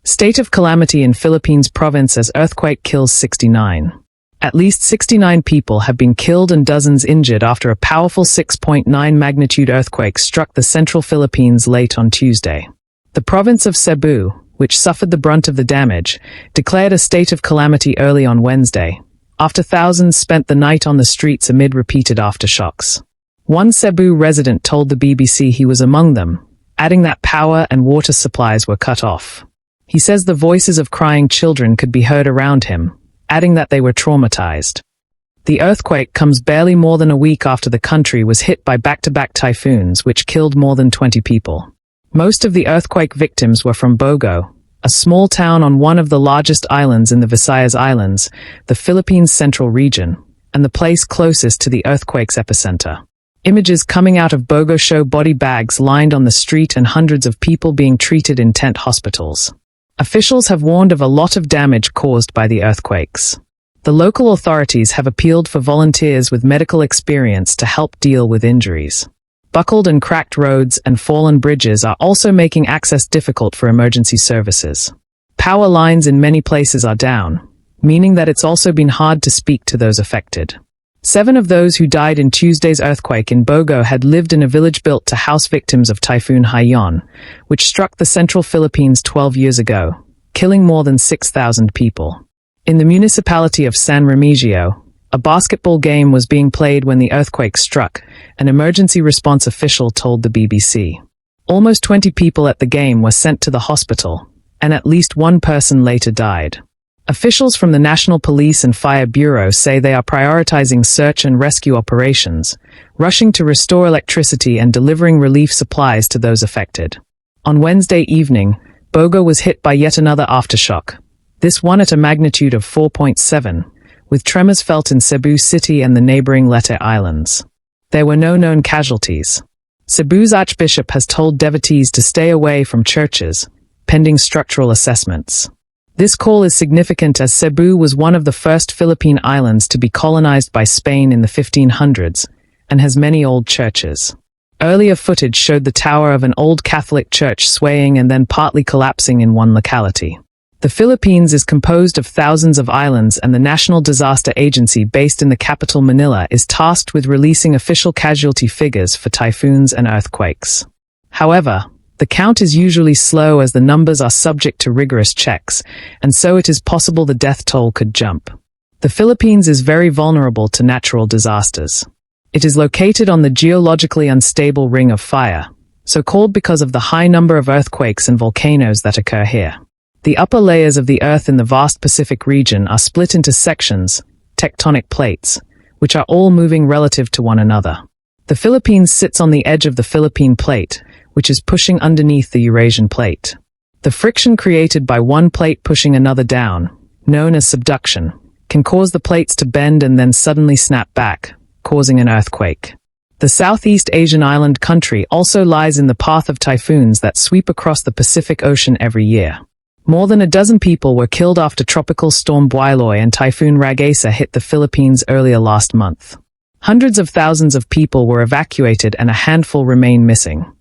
State of calamity in Philippines province as earthquake kills 69. At least 69 people have been killed and dozens injured after a powerful 6.9 magnitude earthquake struck the central Philippines late on Tuesday. The province of Cebu, which suffered the brunt of the damage, declared a state of calamity early on Wednesday, after thousands spent the night on the streets amid repeated aftershocks. One Cebu resident told the BBC he was among them, adding that power and water supplies were cut off. He says the voices of crying children could be heard around him, adding that they were traumatized. The earthquake comes barely more than a week after the country was hit by back-to-back typhoons which killed more than 20 people. Most of the earthquake victims were from Bogo, a small town on one of the largest islands in the Visayas Islands, the Philippines' central region, and the place closest to the earthquake's epicenter. Images coming out of Bogo show body bags lined on the street and hundreds of people being treated in tent hospitals. Officials have warned of a lot of damage caused by the earthquakes. The local authorities have appealed for volunteers with medical experience to help deal with injuries. Buckled and cracked roads and fallen bridges are also making access difficult for emergency services. Power lines in many places are down, meaning that it's also been hard to speak to those affected. 7 of those who died in Tuesday's earthquake in Bogo had lived in a village built to house victims of Typhoon Haiyan, which struck the central Philippines 12 years ago, killing more than 6,000 people. In the municipality of San Remigio, a basketball game was being played when the earthquake struck, an emergency response official told the BBC. Almost 20 people at the game were sent to the hospital, and at least one person later died. Officials from the National Police and Fire Bureau say they are prioritizing search and rescue operations, rushing to restore electricity and delivering relief supplies to those affected. On Wednesday evening, Bogo was hit by yet another aftershock, this one at a magnitude of 4.7, with tremors felt in Cebu City and the neighboring Leyte Islands. There were no known casualties. Cebu's Archbishop has told devotees to stay away from churches, pending structural assessments. This call is significant as Cebu was one of the first Philippine islands to be colonized by Spain in the 1500s and has many old churches. Earlier footage showed the tower of an old Catholic church swaying and then partly collapsing in one locality. The Philippines is composed of thousands of islands, and the National Disaster Agency based in the capital Manila is tasked with releasing official casualty figures for typhoons and earthquakes. However, the count is usually slow as the numbers are subject to rigorous checks, and so it is possible the death toll could jump. The Philippines is very vulnerable to natural disasters. It is located on the geologically unstable Ring of Fire, so called because of the high number of earthquakes and volcanoes that occur here. The upper layers of the Earth in the vast Pacific region are split into sections, tectonic plates, which are all moving relative to one another. The Philippines sits on the edge of the Philippine Plate, which is pushing underneath the Eurasian Plate. The friction created by one plate pushing another down, known as subduction, can cause the plates to bend and then suddenly snap back, causing an earthquake. The Southeast Asian island country also lies in the path of typhoons that sweep across the Pacific Ocean every year. More than a dozen people were killed after Tropical Storm Builoy and Typhoon Ragasa hit the Philippines earlier last month. Hundreds of thousands of people were evacuated and a handful remain missing.